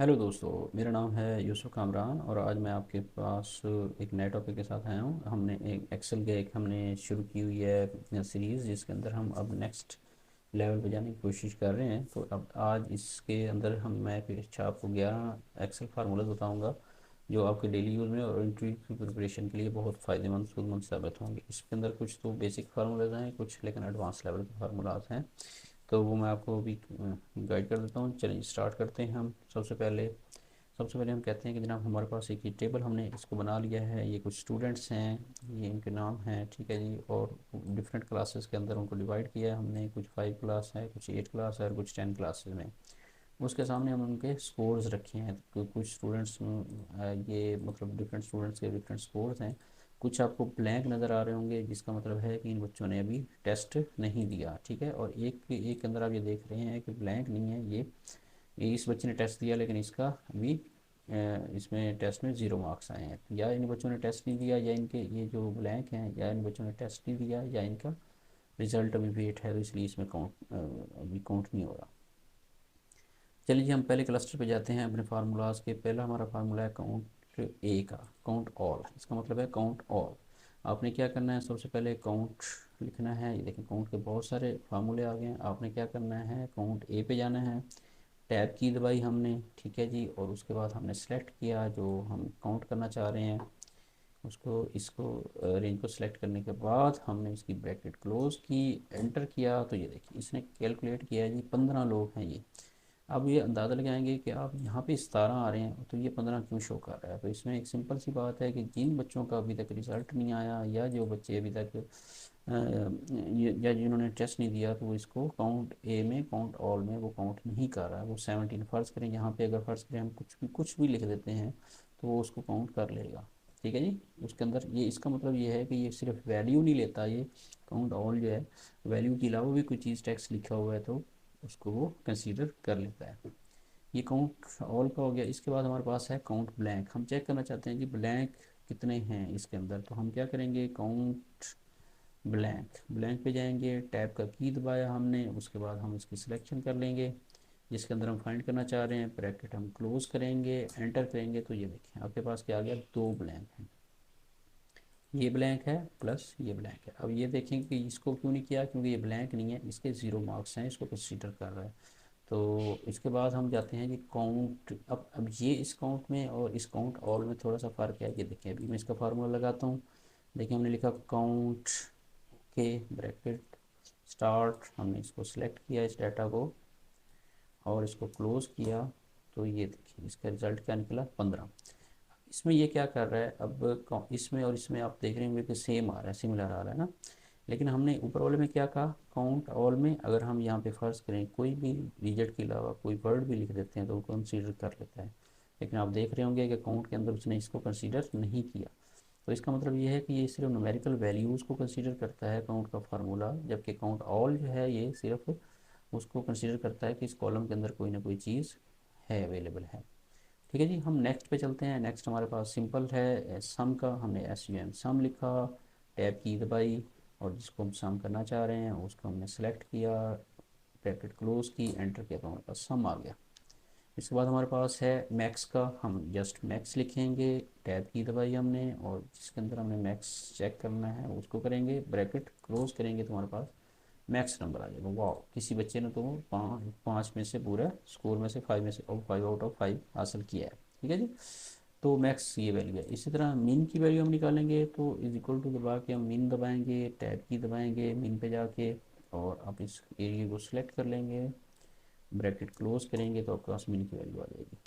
Hello दोस्तों, मेरा नाम है यूसुफ कामरान और आज मैं आपके पास एक नए टॉपिक के साथ आया हूँ। हमने एक एक्सेल के एक हमने शुरू की हुई है सीरीज़, जिसके अंदर हम अब नेक्स्ट लेवल पे जाने की कोशिश कर रहे हैं। तो अब आज इसके अंदर मैं फिर अच्छा आपको 11 एक्सेल फार्मूलाज बताऊँगा जो आपके डेली यूज़ में और इंटरव्यू की प्रिपरेशन के लिए बहुत फ़ायदेमंद सूदमंद साबित होंगे। इसके अंदर कुछ तो बेसिक फार्मूलाज हैं, कुछ लेकिन एडवांस लेवल के फार्मूलाज हैं। तो वो मैं आपको अभी गाइड कर देता हूँ। चलिए स्टार्ट करते हैं। हम सबसे पहले हम कहते हैं कि जनाब हमारे पास एक ये टेबल हमने इसको बना लिया है। ये कुछ स्टूडेंट्स हैं, ये इनके नाम हैं, ठीक है जी। और डिफरेंट क्लासेस के अंदर उनको डिवाइड किया है हमने। कुछ 5 क्लास है, कुछ 8 क्लास है और कुछ 10 क्लासेस में। उसके सामने हम उनके स्कोर्स रखे हैं। तो कुछ स्टूडेंट्स ये मतलब डिफरेंट स्टूडेंट्स के डिफरेंट स्कोर्स हैं। कुछ आपको ब्लैंक नज़र आ रहे होंगे, जिसका मतलब है कि इन बच्चों ने अभी टेस्ट नहीं दिया, ठीक है। और एक एक के अंदर आप ये देख रहे हैं कि ब्लैंक नहीं है, ये इस बच्चे ने टेस्ट दिया लेकिन इसका अभी इसमें टेस्ट में 0 मार्क्स आए हैं। या इन बच्चों ने टेस्ट नहीं दिया, या इनके ये जो ब्लैंक हैं, या इन बच्चों ने टेस्ट नहीं दिया, या इनका रिजल्ट अभी वेट है, तो इसलिए इसमें अभी काउंट नहीं हो रहा। चलिए जी, हम पहले क्लस्टर पे जाते हैं अपने फार्मूलाज के। पहला हमारा फार्मूला है काउंट ए का, काउंट ऑल। इसका मतलब है काउंट ऑल। आपने क्या करना है, सबसे पहले काउंट लिखना है। ये देखिए काउंट के बहुत सारे फार्मूले आ गए हैं। आपने क्या करना है, काउंट ए पे जाना है। टैब की दबाई हमने, ठीक है जी। और उसके बाद हमने सेलेक्ट किया जो हम काउंट करना चाह रहे हैं उसको, इसको रेंज को सिलेक्ट करने के बाद हमने इसकी ब्रैकेट क्लोज की, एंटर किया। तो ये देखिए इसने कैलकुलेट किया है जी, 15 लोग हैं ये। अब ये अंदाज़ा लगाएंगे कि आप यहाँ पे 17 आ रहे हैं तो ये 15 क्यों शो कर रहा है। तो इसमें एक सिंपल सी बात है कि जिन बच्चों का अभी तक रिज़ल्ट नहीं आया, या जो बच्चे अभी तक या जिन्होंने टेस्ट नहीं दिया, तो वो इसको काउंट ए में, काउंट ऑल में वो काउंट नहीं कर रहा है। वो 17 फ़र्ज़ करें, यहाँ पे अगर फ़र्ज़ करें हम कुछ भी लिख देते हैं तो वो उसको काउंट कर लेगा, ठीक है जी। उसके अंदर ये इसका मतलब ये है कि ये सिर्फ वैल्यू नहीं लेता, ये काउंट ऑल जो है वैल्यू के अलावा भी कोई चीज़ टेक्स्ट लिखा हुआ है तो उसको वो कंसीडर कर लेता है। ये काउंट ऑल का हो गया। इसके बाद हमारे पास है काउंट ब्लैंक। हम चेक करना चाहते हैं कि ब्लैंक कितने हैं इसके अंदर। तो हम क्या करेंगे, काउंट ब्लैंक, ब्लैंक पे जाएंगे, टैब का की दबाया हमने, उसके बाद हम इसकी सिलेक्शन कर लेंगे जिसके अंदर हम फाइंड करना चाह रहे हैं। ब्रैकेट हम क्लोज करेंगे, एंटर करेंगे। तो ये देखिए आपके पास क्या आ गया, 2 ब्लैंक हैं। ये ब्लैंक है प्लस ये ब्लैंक है। अब ये देखें कि इसको क्यों नहीं किया, क्योंकि ये ब्लैंक नहीं है, इसके 0 मार्क्स हैं, इसको कंसीडर कर रहा है। तो इसके बाद हम जाते हैं जी काउंट। अब ये इस काउंट में और इस काउंट ऑल में थोड़ा सा फ़र्क है। ये देखिए अभी मैं इसका फार्मूला लगाता हूँ। देखिए हमने लिखा काउंट के ब्रैकेट स्टार्ट, हमने इसको सिलेक्ट किया इस डाटा को और इसको क्लोज किया। तो ये देखिए इसका रिज़ल्ट क्या निकला, 15। इसमें ये क्या कर रहा है, अब इसमें और इसमें आप देख रहे होंगे कि सेम आ रहा है, सिमिलर आ रहा है ना। लेकिन हमने ऊपर वाले में क्या कहा, काउंट ऑल में अगर हम यहाँ पे फर्ज करें कोई भी डिजिट के अलावा कोई वर्ड भी लिख देते हैं तो वो कंसीडर कर लेता है। लेकिन आप देख रहे होंगे कि काउंट के अंदर उसने इसको कंसीडर नहीं किया। तो इसका मतलब ये है कि ये सिर्फ न्यूमेरिकल वैल्यूज़ को कंसीडर करता है काउंट का फार्मूला, जबकि काउंट ऑल जो है ये सिर्फ उसको कंसीडर करता है कि इस कॉलम के अंदर कोई ना कोई चीज़ है, अवेलेबल है। ठीक है जी, हम नेक्स्ट पे चलते हैं। नेक्स्ट हमारे पास सिंपल है सम का। हमने SUM सम लिखा, टैब की दबाई और जिसको हम सम करना चाह रहे हैं उसको हमने सेलेक्ट किया, ब्रैकेट क्लोज की, एंटर किया, तो हमारे पास सम आ गया। इसके बाद हमारे पास है मैक्स का। हम जस्ट मैक्स लिखेंगे, टैब की दबाई हमने और जिसके अंदर हमने मैक्स चेक करना है उसको करेंगे, ब्रैकेट क्लोज करेंगे, तो हमारे पास मैक्स नंबर आ जाएगा। वाह, किसी बच्चे ने तो 5 में से पूरा स्कोर में से 5 में से और 5 आउट ऑफ 5 हासिल किया है, ठीक है जी। तो मैक्स ये वैल्यू है। इसी तरह मिन की वैल्यू हम निकालेंगे, तो इज इक्वल टू दबा के हम मिन दबाएंगे, टैब की दबाएंगे मिन पे जाके और आप इस एरिया को सिलेक्ट कर लेंगे, ब्रैकेट क्लोज करेंगे, तो आपके पास मिन की वैल्यू आ जाएगी।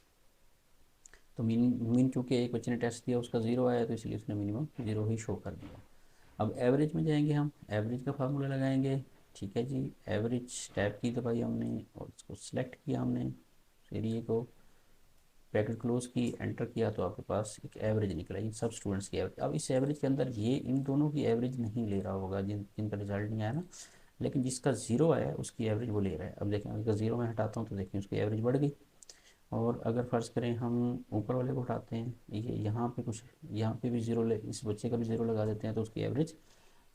तो मिन मिन चूँकि एक बच्चे ने टेस्ट दिया उसका 0 आया, तो इसलिए उसने मिनिमम 0 ही शो कर दिया। अब एवरेज में जाएंगे, हम एवरेज का फार्मूला लगाएंगे, ठीक है जी। एवरेज टैब की दबाई हमने और इसको सिलेक्ट किया हमने एरिए को, ब्रैकेट क्लोज की, एंटर किया, तो आपके पास एक एवरेज निकला, इन सब स्टूडेंट्स की एवरेज। अब इस एवरेज के अंदर ये इन दोनों की एवरेज नहीं ले रहा होगा जिनका रिजल्ट नहीं आया ना, लेकिन जिसका 0 आया है उसकी एवरेज वो ले रहा है। अब देखें अगर 0 में हटाता हूँ तो देखें उसकी एवरेज बढ़ गई। और अगर फ़र्ज़ करें हम ऊपर वाले को उठाते हैं, ये यहाँ पे कुछ, यहाँ पे भी 0 ले, इस बच्चे का भी 0 लगा देते हैं तो उसकी एवरेज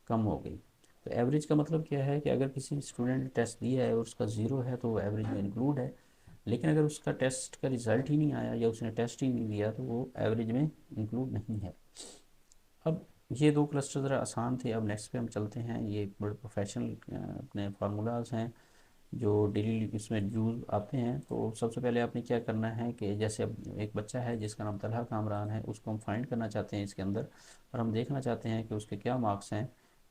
कम हो गई। तो एवरेज का मतलब क्या है कि अगर किसी स्टूडेंट ने टेस्ट दिया है और उसका 0 है तो वो एवरेज में इंक्लूड है। लेकिन अगर उसका टेस्ट का रिज़ल्ट ही नहीं आया या उसने टेस्ट ही नहीं दिया तो वो एवरेज में इंक्लूड नहीं है। अब ये दो क्लस्टर ज़रा आसान थे। अब नेक्स्ट पे हम चलते हैं। ये बड़े प्रोफेशनल अपने फार्मूलाज हैं जो डेली इसमें यूज़ आते हैं। तो सबसे पहले आपने क्या करना है कि जैसे अब एक बच्चा है जिसका नाम तलहा कामरान है, उसको हम फाइंड करना चाहते हैं इसके अंदर, और हम देखना चाहते हैं कि उसके क्या मार्क्स हैं।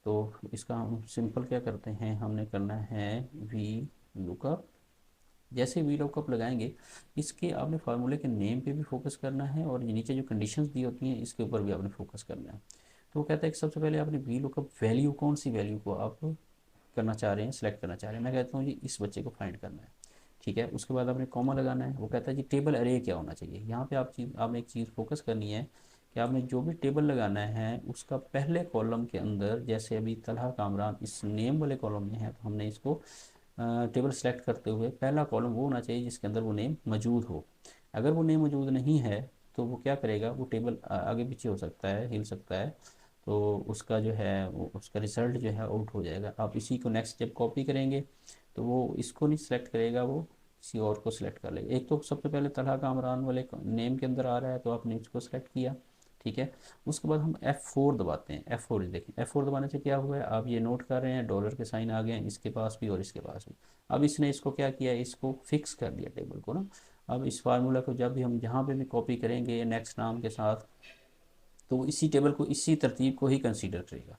तो इसका हम सिंपल क्या करते हैं, हमने करना है वी लुकअप। जैसे वी लुकअप लगाएंगे, इसके आपने फार्मूले के नेम पे भी फोकस करना है और ये नीचे जो कंडीशंस दी होती हैं इसके ऊपर भी आपने फोकस करना है। तो वो कहता है कि सबसे पहले आपने वी लुकअप वैल्यू, कौन सी वैल्यू को आप करना चाह रहे हैं, सेलेक्ट करना चाह रहे हैं। मैं कहता हूँ जी इस बच्चे को फाइंड करना है, ठीक है। उसके बाद आपने कॉमा लगाना है। वो कहता है जी टेबल अरे क्या होना चाहिए। यहाँ पे आपने एक चीज़ फोकस करनी है कि आपने जो भी टेबल लगाना है उसका पहले कॉलम के अंदर, जैसे अभी तलहा कामरान इस नेम वाले कॉलम में है, तो हमने इसको टेबल सेलेक्ट करते हुए पहला कॉलम वो होना चाहिए जिसके अंदर वो नेम मौजूद हो। अगर वो नेम मौजूद नहीं है तो वो क्या करेगा, वो टेबल आगे पीछे हो सकता है, हिल सकता है, तो उसका जो है वो उसका रिज़ल्ट जो है आउट हो जाएगा। आप इसी को नेक्स्ट जब कॉपी करेंगे तो वो इसको नहीं सिलेक्ट करेगा, वो किसी और को सिलेक्ट कर लेगा। एक तो सबसे पहले तलहा कामरान वाले नेम के अंदर आ रहा है तो आपने इसको सिलेक्ट किया, ठीक है। उसके बाद हम F4 दबाते हैं। F4 देखें, F4 दबाने से क्या हुआ है, आप ये नोट कर रहे हैं डॉलर के साइन आ गए हैं इसके पास भी और इसके पास भी। अब इसने इसको क्या किया, इसको फिक्स कर दिया टेबल को ना। अब इस फार्मूला को जब भी हम जहाँ पे भी कॉपी करेंगे नेक्स्ट नाम के साथ, तो वो इसी टेबल को, इसी तरतीब को ही कंसीडर करेगा,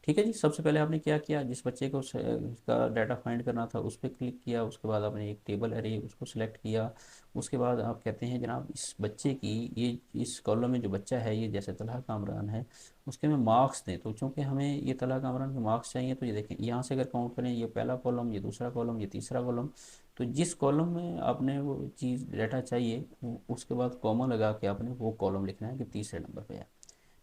ठीक है जी। सबसे पहले आपने क्या किया, जिस बच्चे को उसका डाटा फाइंड करना था उस पर क्लिक किया, उसके बाद आपने एक टेबल अरे उसको सिलेक्ट किया। उसके बाद आप कहते हैं जनाब इस बच्चे की, ये इस कॉलम में जो बच्चा है ये जैसे तलहा कामरान है उसके हमें मार्क्स दें। तो चूँकि हमें ये तलहा कामरान के मार्क्स चाहिए, तो ये देखें यहाँ से अगर काउंट करें, ये पहला कॉलम, ये दूसरा कॉलम, ये तीसरा कॉलम, तो जिस कॉलम में आपने वो चीज़ डाटा चाहिए उसके बाद कॉमा लगा के आपने वो कॉलम लिखना है कि तीसरे नंबर पर है,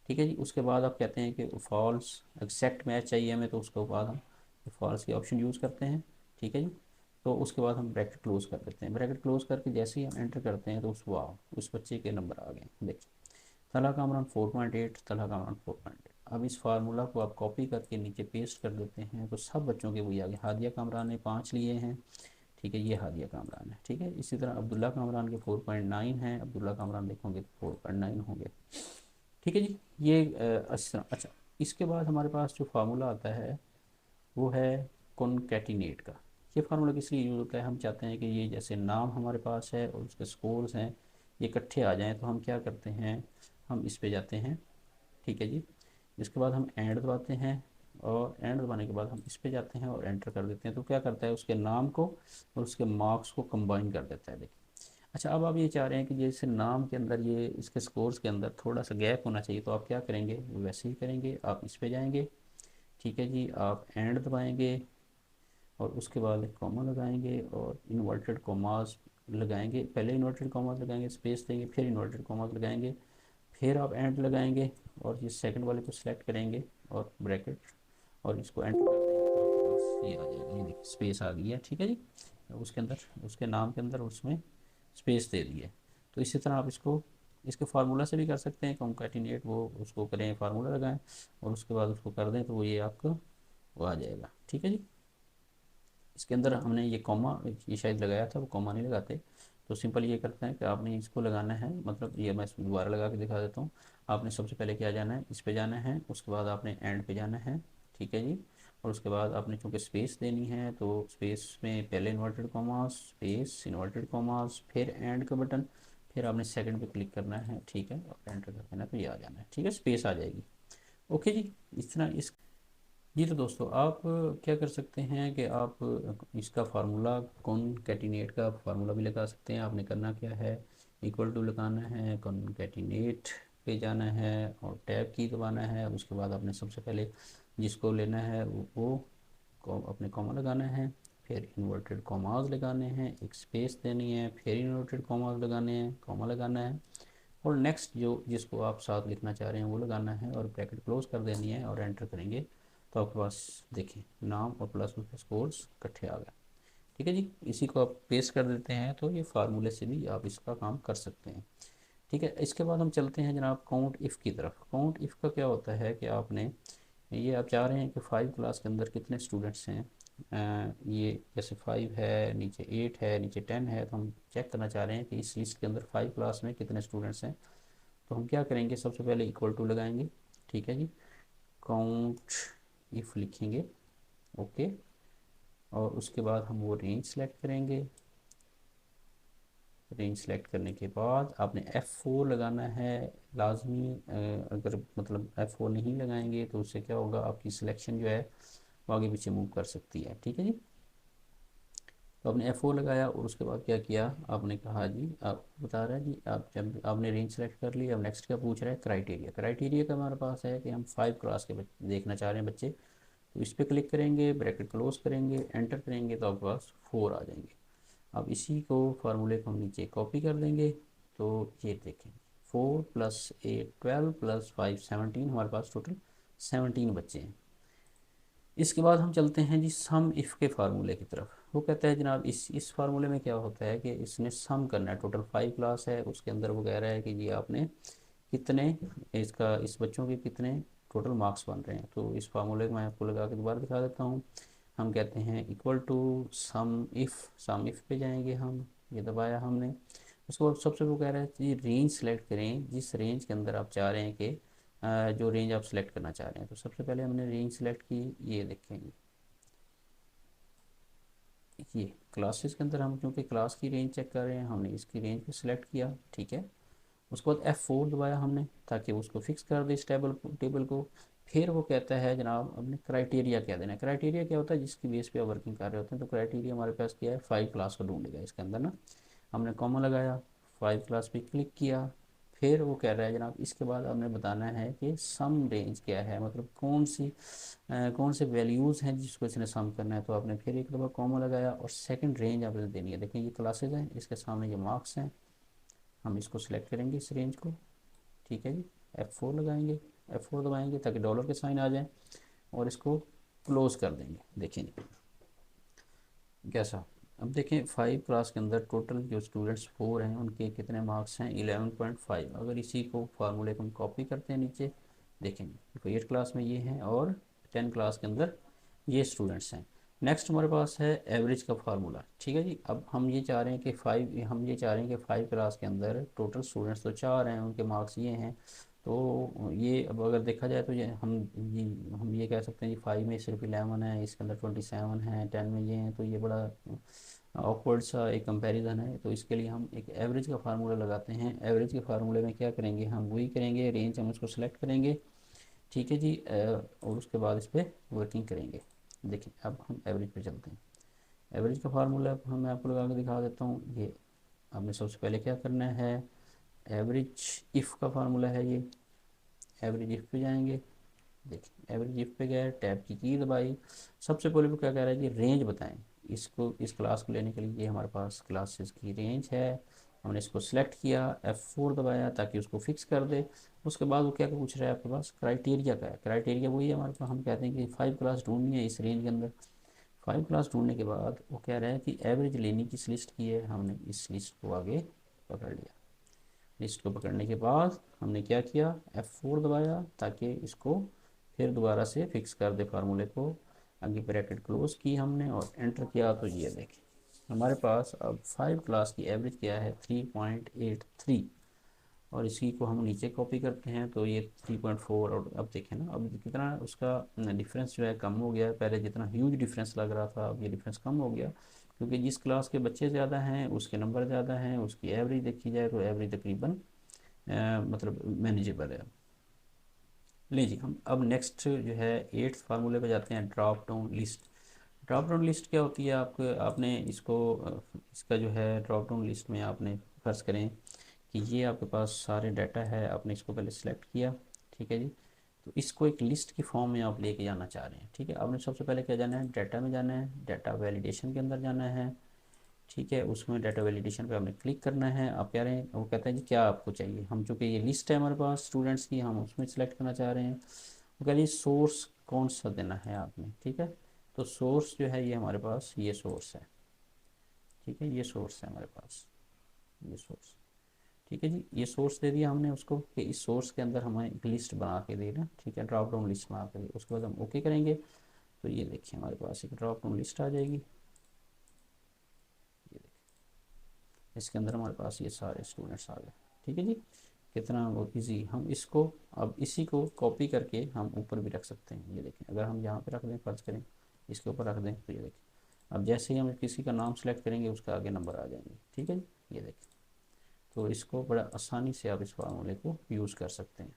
ठीक है जी। उसके बाद आप कहते हैं कि फॉल्स एक्सेक्ट मैच चाहिए हमें, तो उसके बाद हम फॉल्स की ऑप्शन यूज़ करते हैं, ठीक है जी। तो उसके बाद हम ब्रैकेट क्लोज कर देते हैं। ब्रैकेट क्लोज करके जैसे ही हम एंटर करते हैं तो उस बच्चे के नंबर आ गए। देखिए तलहा कामरान 4.8, तलहा कामरान 4.8। अब इस फार्मूला को आप कॉपी करके नीचे पेस्ट कर देते हैं तो सब बच्चों के वही आ गए। हादिया कामरान ने 5 लिए हैं, ठीक है, ये हादिया कामरान है, ठीक है। इसी तरह अब्दुल्ला कामरान के 4.9 हैं, अब्दुल्ला कामरान देखोगे तो 4.9 होंगे, ठीक है जी। ये अच्छा, इसके बाद हमारे पास जो फार्मूला आता है वो है कॉनकैटिनेट का। ये फार्मूला किस लिए यूज़ होता है, हम चाहते हैं कि ये जैसे नाम हमारे पास है और उसके स्कोर्स हैं ये इकट्ठे आ जाएं, तो हम क्या करते हैं, हम इस पे जाते हैं, ठीक है जी। इसके बाद हम एंड दबाते हैं और एंड दबाने के बाद हम इस पे जाते हैं और एंटर कर देते हैं। तो क्या करता है, उसके नाम को और उसके मार्क्स को कंबाइन कर देता है। देखिए अच्छा, अब आप ये चाह रहे हैं कि जैसे नाम के अंदर ये इसके स्कोर्स के अंदर थोड़ा सा गैप होना चाहिए, तो आप क्या करेंगे, वैसे ही करेंगे। आप इस पे जाएंगे, ठीक है जी, आप एंड दबाएंगे और उसके बाद एक कॉमा लगाएंगे और इन्वर्टेड कॉमास लगाएंगे। पहले इन्वर्टेड कॉमास लगाएंगे, स्पेस देंगे, फिर इन्वर्टेड कॉमास लगाएंगे, फिर आप एंड लगाएंगे और ये सेकंड वाले को सिलेक्ट करेंगे और ब्रैकेट और इसको एंटर कर देंगे तो आपके पास ये आ जाएगा। ये देखिए स्पेस आ गई है, ठीक है जी। उसके अंदर, उसके नाम के अंदर उसमें स्पेस दे दी है। तो इसी तरह आप इसको इसके फार्मूला से भी कर सकते हैं, कॉन्कैटिनेट वो उसको करें, फार्मूला लगाएं और उसके बाद उसको कर दें तो वो ये आपको वो आ जाएगा, ठीक है जी। इसके अंदर हमने ये कॉमा ये शायद लगाया था, वो कॉमा नहीं लगाते। तो सिंपल ये करते हैं कि आपने इसको लगाना है, मतलब ये मैं इसको दोबारा लगा के दिखा देता हूँ। आपने सबसे पहले क्या जाना है, इस पे जाना है, उसके बाद आपने एंड पे जाना है, ठीक है जी। और उसके बाद आपने चूँकि स्पेस देनी है तो स्पेस में पहले inverted commas, space, inverted commas, फिर एंड का बटन, फिर आपने सेकंड पे क्लिक करना है, ठीक है, और एंटर कर देना, तो ये आ जाना है, ठीक है, स्पेस आ जाएगी। ओके जी। इस तरह इस जी तो दोस्तों आप क्या कर सकते हैं कि आप इसका फार्मूला कॉनकैटिनेट का फार्मूला भी लगा सकते हैं। आपने करना क्या है, इक्वल टू लगाना है, कॉनकैटिनेट पे जाना है और टैब की दबाना है। उसके बाद आपने सबसे पहले जिसको लेना है वो अपने कॉमा लगाना है, फिर इन्वर्टेड कॉमास लगाने हैं, एक स्पेस देनी है, फिर इन्वर्टेड कॉमास लगाने हैं, कॉमा लगाना है और नेक्स्ट जो जिसको आप साथ लिखना चाह रहे हैं वो लगाना है और ब्रैकेट क्लोज कर देनी है और एंटर करेंगे तो आपके पास देखिए नाम और प्लस उसके स्कोर्स इकट्ठे आ गए, ठीक है जी। इसी को आप पेस्ट कर देते हैं तो ये फार्मूले से भी आप इसका काम कर सकते हैं, ठीक है। इसके बाद हम चलते हैं जनाब काउंट इफ़ की तरफ। काउंट इफ़ का क्या होता है कि आपने ये आप चाह रहे हैं कि 5 क्लास के अंदर कितने स्टूडेंट्स हैं, ये जैसे 5 है, नीचे 8 है, नीचे 10 है, तो हम चेक करना चाह रहे हैं कि इस लिस्ट के अंदर 5 क्लास में कितने स्टूडेंट्स हैं। तो हम क्या करेंगे, सबसे पहले इक्वल टू लगाएंगे, ठीक है जी, काउंट इफ लिखेंगे, ओके, और उसके बाद हम वो रेंज सेलेक्ट करेंगे। रेंज सेलेक्ट करने के बाद आपने F4 लगाना है लाजमी। अगर मतलब F4 नहीं लगाएंगे तो उससे क्या होगा, आपकी सिलेक्शन जो है वो आगे पीछे मूव कर सकती है, ठीक है जी। तो आपने F4 लगाया और उसके बाद क्या किया, आपने कहा जी, आप बता रहा है जी, आप जब आपने रेंज सेलेक्ट कर ली, अब नेक्स्ट क्या पूछ रहा है, क्राइटेरिया। क्राइटेरिया का हमारे पास है कि हम 5 क्लास के देखना चाह रहे हैं बच्चे। तो इस पर क्लिक करेंगे, ब्रैकेट क्लोज करेंगे, एंटर करेंगे, तो आपके पास 4 आ जाएंगे। अब इसी को फार्मूले को हम नीचे कॉपी कर देंगे। तो ये देखें, 4 + 8 12 + 5 17, हमारे पास टोटल 17 बच्चे हैं। इसके बाद हम चलते हैं जी सम इफ़ के फार्मूले की तरफ। वो कहता है जनाब, इस फार्मूले में क्या होता है कि इसने सम करना है। टोटल 5 क्लास है, उसके अंदर वो कह रहा है कि जी आपने कितने, इसका इस बच्चों के कितने टोटल मार्क्स बन रहे हैं। तो इस फार्मूले को मैं आपको लगा के दोबारा दिखा देता हूँ। हम कहते हैं इक्वल टू सम इफ़ पे जाएंगे हम, ये दबाया हमने। उसके बाद सबसे वो कह रहा है कि रेंज सेलेक्ट करें जिस रेंज के अंदर आप चाह रहे हैं कि जो रेंज आप सेलेक्ट करना चाह रहे हैं। तो सबसे पहले हमने रेंज सेलेक्ट की, ये देखेंगे, ये क्लासेस के अंदर हम क्योंकि क्लास की रेंज चेक कर रहे हैं, हमने इसकी रेंज को सिलेक्ट किया, ठीक है। उसके बाद F4 दबाया हमने ताकि उसको फिक्स कर दे इस टेबल को। फिर वो कहता है जनाब अपने क्राइटेरिया क्या देना है। क्राइटेरिया क्या होता है, जिसकी बेस पे आप वर्किंग कर रहे होते हैं। तो क्राइटेरिया हमारे पास क्या है, 5 क्लास को ढूंढेगा इसके अंदर ना। हमने कॉमा लगाया, 5 क्लास पे क्लिक किया। फिर वो कह रहा है जनाब इसके बाद हमने बताना है कि सम रेंज क्या है, मतलब कौन से वैल्यूज़ हैं जिसको इसने सम करना है। तो आपने फिर एक दफ़ा कॉमा लगाया और सेकंड रेंज आपने देनी है। देखिए ये क्लासेज हैं, इसके सामने ये मार्क्स हैं, हम इसको सिलेक्ट करेंगे इस रेंज को, ठीक है जी। F4 लगाएंगे, F4 दबाएंगे ताकि डॉलर के साइन आ जाए और इसको क्लोज कर देंगे। देखेंगे कैसा। अब देखें 5 क्लास के अंदर टोटल जो स्टूडेंट्स 4 हैं उनके कितने मार्क्स हैं, 11.5। अगर इसी को फार्मूले को हम कॉपी करते हैं नीचे, देखेंगे 8 क्लास में ये हैं और 10 क्लास के अंदर ये स्टूडेंट्स हैं। नेक्स्ट हमारे पास है एवरेज का फार्मूला, ठीक है जी। अब हम ये चाह रहे हैं कि 5 क्लास के अंदर टोटल स्टूडेंट्स तो 4 हैं, उनके मार्क्स ये हैं। तो ये अब अगर देखा जाए तो हम ये कह सकते हैं जी 5 में सिर्फ 11 है, इसके अंदर 27 है, 10 में ये हैं। तो ये बड़ा ऑकवर्ड सा एक कंपैरिजन है। तो इसके लिए हम एक एवरेज का फार्मूला लगाते हैं। एवरेज के फार्मूले में क्या करेंगे, हम वही करेंगे, रेंज हम उसको सेलेक्ट करेंगे, ठीक है जी। और उसके बाद इस पर वर्किंग करेंगे। देखिए अब हम एवरेज पे चलते हैं। एवरेज का फार्मूला मैं आपको लगा के दिखा देता हूँ। ये आपने सबसे पहले क्या करना है, एवरेज इफ़ का फार्मूला है ये। एवरेज इफ़ पे जाएंगे, देखिए एवरेज इफ़ पे गए, टैब की दबाई। सबसे पहले वो क्या कह रहा है कि रेंज बताएं इसको, इस क्लास को लेने के लिए। ये हमारे पास क्लासेस की रेंज है, हमने इसको सिलेक्ट किया, F4 दबाया ताकि उसको फिक्स कर दे। उसके बाद वो क्या पूछ रहा है आपके पास, क्राइटेरिया का है। क्राइटेरिया वही है हमारे पास, हम कहते हैं कि 5 क्लास ढूंढनी है इस रेंज के अंदर। 5 क्लास ढूंढने के बाद वो कह रहा है कि एवरेज लेनी किस लिस्ट की है। हमने इस लिस्ट को आगे पकड़ लिया। लिस्ट को पकड़ने के बाद हमने क्या किया, F4 दबाया ताकि इसको फिर दोबारा से फिक्स कर दे फार्मूले को। आगे ब्रैकेट क्लोज की हमने और एंटर किया। तो ये देखें हमारे पास अब 5 क्लास की एवरेज क्या है, 3.83। और इसी को हम नीचे कॉपी करते हैं तो ये 3.4। और अब देखें ना, अब कितना उसका डिफरेंस जो है कम हो गया है। पहले जितना ह्यूज डिफरेंस लग रहा था, अब ये डिफरेंस कम हो गया, क्योंकि जिस क्लास के बच्चे ज़्यादा हैं उसके नंबर ज़्यादा हैं। उसकी एवरेज देखी जाए तो एवरेज तकरीबन मतलब मैनेजेबल है। लीजिए हम अब नेक्स्ट जो है 8th फार्मूले पे जाते हैं, drop down list. Drop down list क्या होती है, आपने इसको इसका जो है ड्रॉप डाउन लिस्ट में आपने फर्ज करें कि ये आपके पास सारे डाटा है, आपने इसको पहले सेलेक्ट किया, ठीक है जी। तो इसको एक लिस्ट की फॉर्म में आप लेके जाना चाह रहे हैं, ठीक है। आपने सबसे पहले क्या जाना है, डाटा में जाना है, डाटा वैलिडेशन के अंदर जाना है, ठीक है। उसमें डाटा वैलिडेशन पे आपने क्लिक करना है। आप कह रहे हैं, वो कहता है जी क्या आपको चाहिए। हम चूँकि ये लिस्ट है हमारे पास स्टूडेंट्स की, हम उसमें सेलेक्ट करना चाह रहे हैं। वो कह रही सोर्स कौन सा देना है आपने, ठीक है। तो सोर्स जो है ये हमारे पास ये सोर्स है, ठीक है। ये सोर्स है हमारे पास, ये सोर्स, ठीक है जी। ये सोर्स दे दिया हमने उसको कि इस सोर्स के अंदर हमें एक लिस्ट बना के देना, ठीक है, ड्रॉप डाउन लिस्ट बना के दी। उसके बाद हम ओके करेंगे। तो ये देखिए हमारे पास एक ड्रॉप डाउन लिस्ट आ जाएगी। ये देखिए इसके अंदर हमारे पास ये सारे स्टूडेंट्स आ गए। ठीक है जी, कितना वो इजी। हम इसको अब इसी को कॉपी करके हम ऊपर भी रख सकते हैं। ये देखें अगर हम यहाँ पे रख दें, फर्ज करें इसके ऊपर रख दें, तो ये देखें अब जैसे ही हम किसी का नाम सेलेक्ट करेंगे उसका आगे नंबर आ जाएंगे। ठीक है जी, ये देखें। तो इसको बड़ा आसानी से आप इस फार्मूले को यूज़ कर सकते हैं।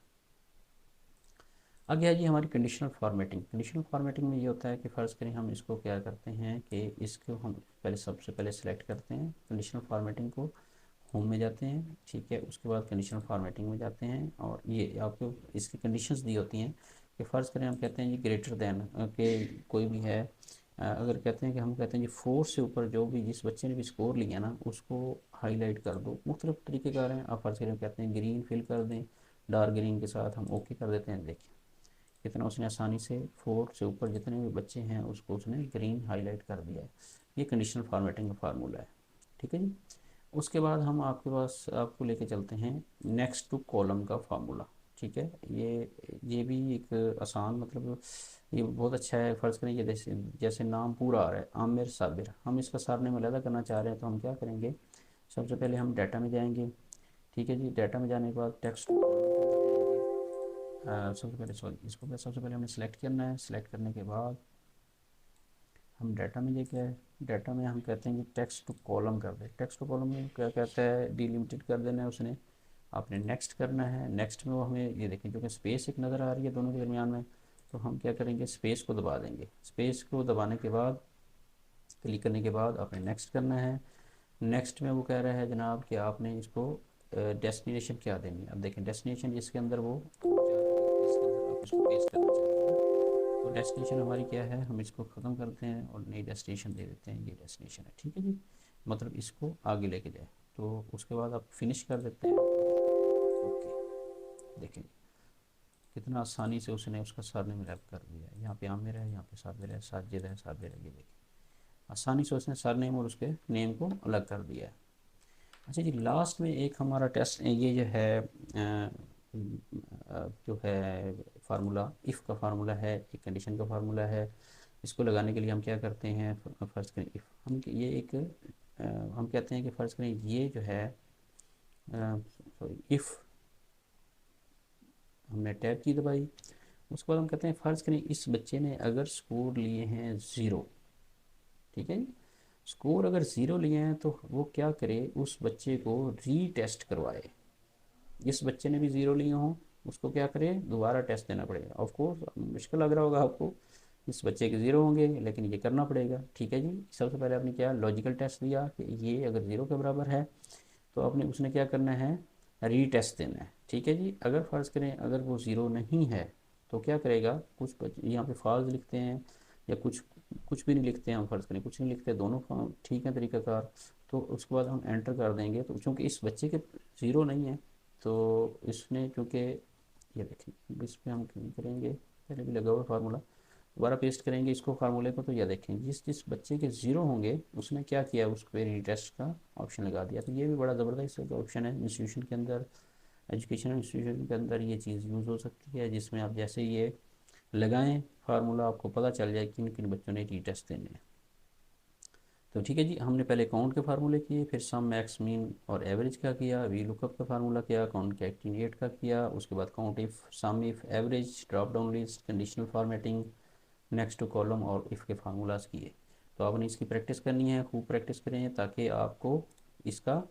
आगे है जी हमारी कंडीशनल फॉर्मेटिंग। कंडीशनल फॉर्मेटिंग में ये होता है कि फ़र्ज़ करें हम इसको क्या करते हैं कि इसको हम पहले सबसे पहले सेलेक्ट करते हैं कंडीशनल फॉर्मेटिंग को, होम में जाते हैं। ठीक है, उसके बाद कंडीशनल फॉर्मेटिंग में जाते हैं और ये आपको इसकी कंडीशंस दी होती हैं कि फ़र्ज़ करें हम कहते हैं जी ग्रेटर दैन के कोई भी है, अगर कहते हैं कि हम कहते हैं जी 4 से ऊपर जो भी जिस बच्चे ने भी स्कोर लिया ना उसको हाईलाइट कर दो। मुख्तलिफ तरीक़ेकार हैं, आप फ़र्ज़ करें कहते हैं ग्रीन फिल कर दें, डार्क ग्रीन के साथ हम ओके कर देते हैं। देखिए कितना उसने आसानी से 4 से ऊपर जितने भी बच्चे हैं उसको उसने ग्रीन हाईलाइट कर दिया है। ये कंडीशनल फॉर्मेटिंग का फार्मूला है। ठीक है जी, उसके बाद हम आपके पास आपको लेके चलते हैं नेक्स्ट टू कॉलम का फार्मूला। ठीक है, ये भी एक आसान मतलब ये बहुत अच्छा है। फ़र्ज़ करें ये जैसे जैसे नाम पूरा आ रहा है आमिर साबिर, हम इसका सरनेम अलग करना चाह रहे हैं तो हम क्या करेंगे, सबसे पहले हम डाटा में जाएंगे। ठीक है जी, डाटा में जाने के बाद टेक्स्ट टू कॉलम के अंदर जाएंगे। सबसे पहले सॉरी इसको सबसे पहले हमने सेलेक्ट करना है। सेलेक्ट करने के बाद हम डाटा में लेके आए, डाटा में हम कहते हैं कि टेक्स्ट टू कॉलम कर दे। टेक्स्ट टू कॉलम में क्या कहता है, डिलिमिटेड कर देना है उसने, आपने नेक्स्ट करना है। नेक्स्ट में वो हमें ये देखें क्योंकि स्पेस एक नज़र आ रही है दोनों के दरमियान में, तो हम क्या करेंगे स्पेस को दबा देंगे। स्पेस को दबाने के बाद क्लिक करने के बाद आपने नेक्स्ट करना है। नेक्स्ट में वो कह रहा है जनाब कि आपने इसको डेस्टिनेशन क्या देनी है। अब देखें डेस्टिनेशन जिसके अंदर वो इसके अंदर आप इसको पेस्ट करना चाहेंगे, तो डेस्टिनेशन हमारी क्या है, हम इसको ख़त्म करते हैं और नई डेस्टिनेशन दे देते हैं। ये डेस्टिनेशन है। ठीक है जी, मतलब इसको आगे लेके जाए। तो उसके बाद आप फिनिश कर देते हैं। ओके, देखें कितना आसानी से उसने उसका सरनेम रैप कर दिया है। यहाँ पे आमिर है, यहाँ पे साबिर है, साजिद है, साबिर है। ये देखें आसानी से उसने सरनेम और उसके नेम को अलग कर दिया है। अच्छा जी, लास्ट में एक हमारा टेस्ट ये जो है जो है फार्मूला इफ़ का फार्मूला है, एक कंडीशन का फार्मूला है। इसको लगाने के लिए हम क्या करते हैं, फ़र्ज़ करें इफ़ हम ये एक हम कहते हैं कि फ़र्ज़ करें ये जो है सॉरी इफ़ हमने टैब की दबाई, उसके बाद हम कहते हैं फ़र्ज़ करें इस बच्चे ने अगर स्कोर लिए हैं 0। ठीक है जी, स्कोर अगर 0 लिए हैं तो वो क्या करे, उस बच्चे को रीटेस्ट करवाए। जिस बच्चे ने भी 0 लिए हों उसको क्या करे, दोबारा टेस्ट देना पड़ेगा। ऑफ कोर्स मुश्किल लग रहा होगा आपको, इस बच्चे के 0 होंगे लेकिन ये करना पड़ेगा। ठीक है जी, सबसे पहले आपने क्या लॉजिकल टेस्ट दिया कि ये अगर 0 के बराबर है तो आपने उसने क्या करना है, रीटेस्ट देना है। ठीक है जी, अगर फ़र्ज़ करें अगर वो 0 नहीं है तो क्या करेगा, कुछ यहाँ पे फॉल्स लिखते हैं या कुछ कुछ भी नहीं लिखते हैं, हम फ़र्ज़ करें कुछ नहीं लिखते, दोनों ठीक है तरीक़ाकार। तो उसके बाद हम एंटर कर देंगे। तो चूँकि इस बच्चे के 0 नहीं है तो इसने चूँकि ये देखें इस पर हम करेंगे, पहले भी लगा हुआ फार्मूला दोबारा पेस्ट करेंगे इसको फार्मूले को। तो यह देखें जिस जिस बच्चे के 0 होंगे उसने क्या किया, उस पर रीटेस्ट का ऑप्शन लगा दिया। तो ये भी बड़ा ज़बरदस्त ऑप्शन है इंस्टीट्यूशन के अंदर, एजुकेशनल इंस्टीट्यूशन के अंदर ये चीज़ यूज़ हो सकती है, जिसमें आप जैसे ये लगाएं फार्मूला आपको पता चल जाए किन किन बच्चों ने रीटेस्ट देने हैं। तो ठीक है जी, हमने पहले काउंट के फार्मूले किए, फिर सम मैक्स मीन और एवरेज का किया, वी लुकअप का फार्मूला किया, कॉन्कैटिनेट का किया, उसके बाद count if, sum if, average, drop down list, conditional formatting, next to column और इफ़ के फार्मूलाज किए। तो आपने इसकी प्रैक्टिस करनी है, खूब प्रैक्टिस करें ताकि आपको इसका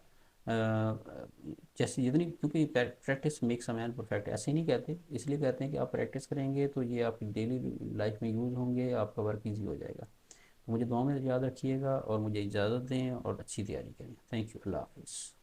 जैसे जितनी, क्योंकि practice makes a man perfect ऐसे नहीं कहते, इसलिए कहते हैं कि आप प्रैक्टिस करेंगे तो ये आपकी डेली लाइफ में यूज़ होंगे, आपका वर्क ईजी हो जाएगा। तो मुझे दुआ में याद रखिएगा और मुझे इजाज़त दें और अच्छी तैयारी करें। थैंक यू, अल्लाह हाफ़िज़।